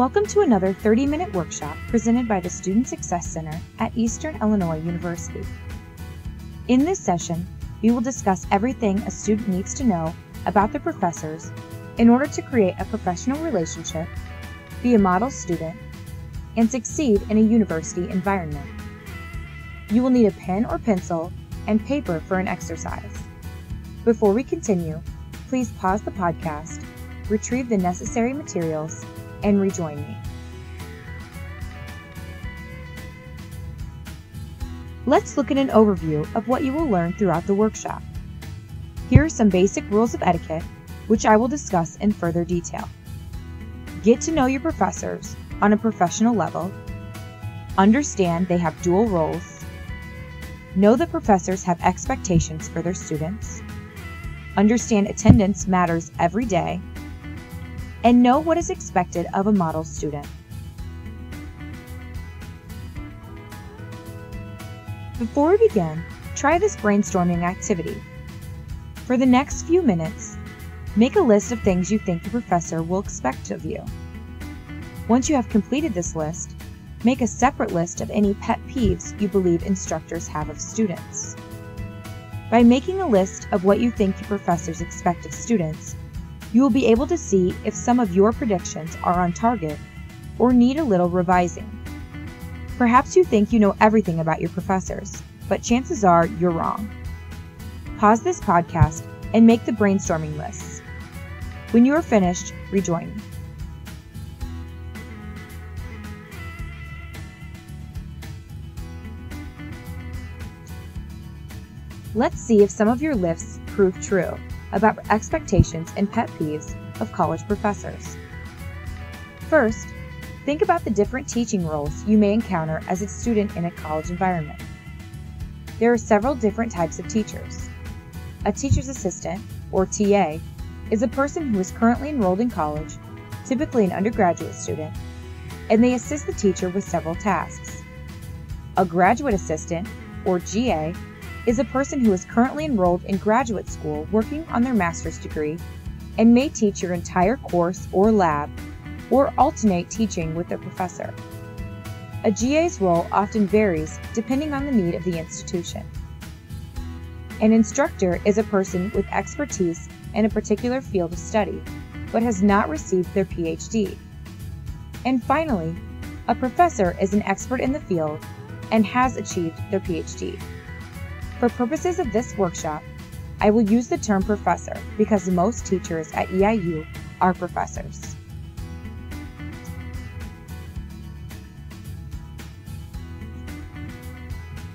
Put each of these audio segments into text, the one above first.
Welcome to another 30-minute workshop presented by the Student Success Center at Eastern Illinois University. In this session, we will discuss everything a student needs to know about their professors in order to create a professional relationship, be a model student, and succeed in a university environment. You will need a pen or pencil and paper for an exercise. Before we continue, please pause the podcast, retrieve the necessary materials, and rejoin me. Let's look at an overview of what you will learn throughout the workshop. Here are some basic rules of etiquette, which I will discuss in further detail. Get to know your professors on a professional level. Understand they have dual roles. Know that professors have expectations for their students. Understand attendance matters every day. And know what is expected of a model student. Before we begin, try this brainstorming activity. For the next few minutes, make a list of things you think the professor will expect of you. Once you have completed this list, make a separate list of any pet peeves you believe instructors have of students. By making a list of what you think your professors expect of students, you will be able to see if some of your predictions are on target or need a little revising. Perhaps you think you know everything about your professors, but chances are you're wrong. Pause this podcast and make the brainstorming lists. When you are finished, rejoin me. Let's see if some of your lists prove true about expectations and pet peeves of college professors. First, think about the different teaching roles you may encounter as a student in a college environment. There are several different types of teachers. A teacher's assistant, or TA, is a person who is currently enrolled in college, typically an undergraduate student, and they assist the teacher with several tasks. A graduate assistant, or GA, is a person who is currently enrolled in graduate school working on their master's degree and may teach your entire course or lab or alternate teaching with their professor. A GA's role often varies depending on the need of the institution. An instructor is a person with expertise in a particular field of study but has not received their PhD. And finally, a professor is an expert in the field and has achieved their PhD. For purposes of this workshop, I will use the term professor because most teachers at EIU are professors.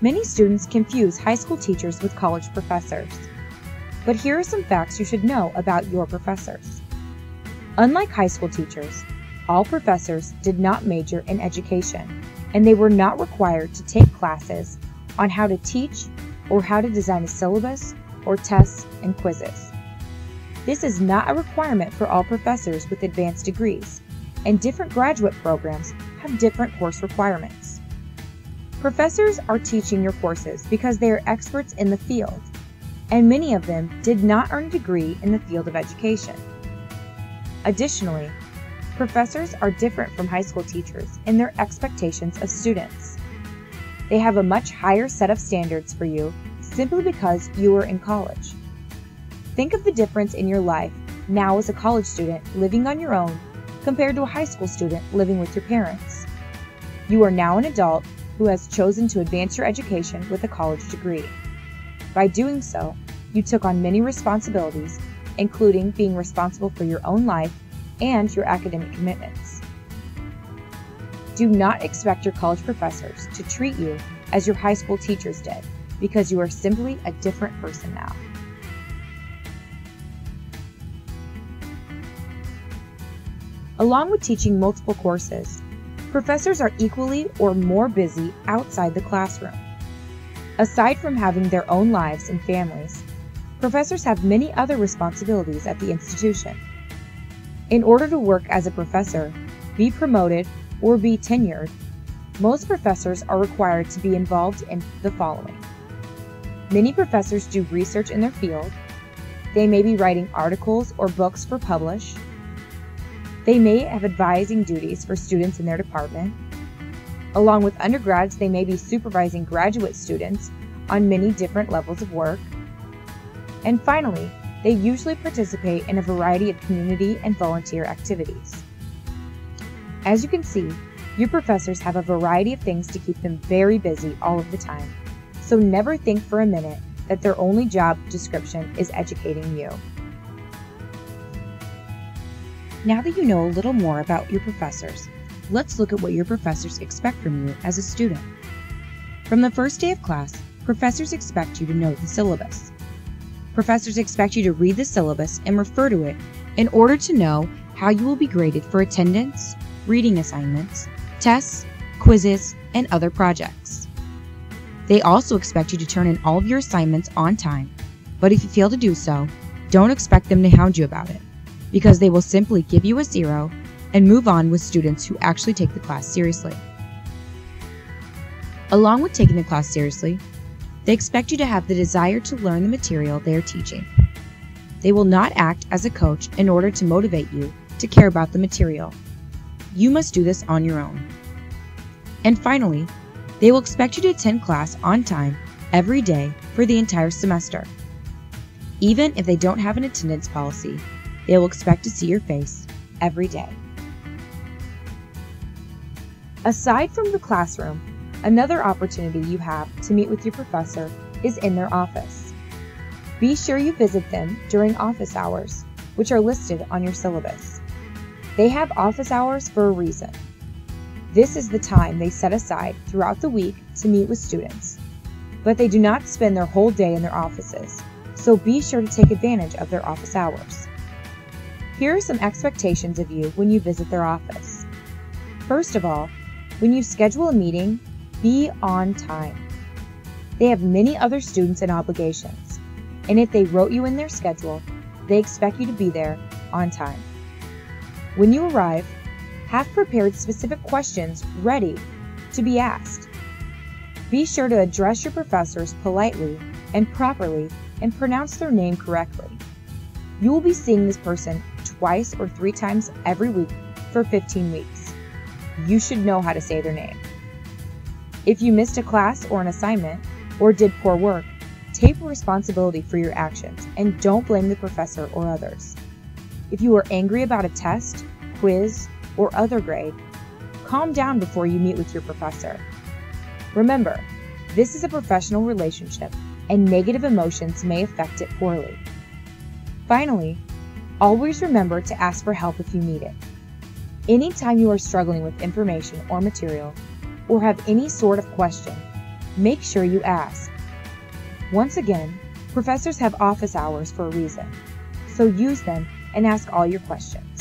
Many students confuse high school teachers with college professors. But here are some facts you should know about your professors. Unlike high school teachers, all professors did not major in education, and they were not required to take classes on how to teach or how to design a syllabus, or tests and quizzes. This is not a requirement for all professors with advanced degrees, and different graduate programs have different course requirements. Professors are teaching your courses because they are experts in the field, and many of them did not earn a degree in the field of education. Additionally, professors are different from high school teachers in their expectations of students. They have a much higher set of standards for you simply because you are in college. Think of the difference in your life now as a college student living on your own compared to a high school student living with your parents. You are now an adult who has chosen to advance your education with a college degree. By doing so, you took on many responsibilities, including being responsible for your own life and your academic commitments. Do not expect your college professors to treat you as your high school teachers did, because you are simply a different person now. Along with teaching multiple courses, professors are equally or more busy outside the classroom. Aside from having their own lives and families, professors have many other responsibilities at the institution. In order to work as a professor, be promoted, or be tenured, most professors are required to be involved in the following. Many professors do research in their field. They may be writing articles or books for publish. They may have advising duties for students in their department. Along with undergrads, they may be supervising graduate students on many different levels of work. And finally, they usually participate in a variety of community and volunteer activities. As you can see, your professors have a variety of things to keep them very busy all of the time. So never think for a minute that their only job description is educating you. Now that you know a little more about your professors, let's look at what your professors expect from you as a student. From the first day of class, professors expect you to know the syllabus. Professors expect you to read the syllabus and refer to it in order to know how you will be graded for attendance, reading assignments, tests, quizzes, and other projects. They also expect you to turn in all of your assignments on time, but if you fail to do so, don't expect them to hound you about it, because they will simply give you a 0 and move on with students who actually take the class seriously. Along with taking the class seriously, they expect you to have the desire to learn the material they are teaching. They will not act as a coach in order to motivate you to care about the material. You must do this on your own. And finally, they will expect you to attend class on time every day for the entire semester. Even if they don't have an attendance policy, they will expect to see your face every day. Aside from the classroom, another opportunity you have to meet with your professor is in their office. Be sure you visit them during office hours, which are listed on your syllabus. They have office hours for a reason. This is the time they set aside throughout the week to meet with students, but they do not spend their whole day in their offices, so be sure to take advantage of their office hours. Here are some expectations of you when you visit their office. First of all, when you schedule a meeting, be on time. They have many other students and obligations, and if they wrote you in their schedule, they expect you to be there on time. When you arrive, have prepared specific questions ready to be asked. Be sure to address your professors politely and properly and pronounce their name correctly. You will be seeing this person twice or 3 times every week for 15 weeks. You should know how to say their name. If you missed a class or an assignment or did poor work, take responsibility for your actions and don't blame the professor or others. If you are angry about a test, quiz, or other grade, calm down before you meet with your professor. Remember, this is a professional relationship and negative emotions may affect it poorly. Finally, always remember to ask for help if you need it. Anytime you are struggling with information or material, or have any sort of question, make sure you ask. Once again, professors have office hours for a reason, so use them and ask all your questions.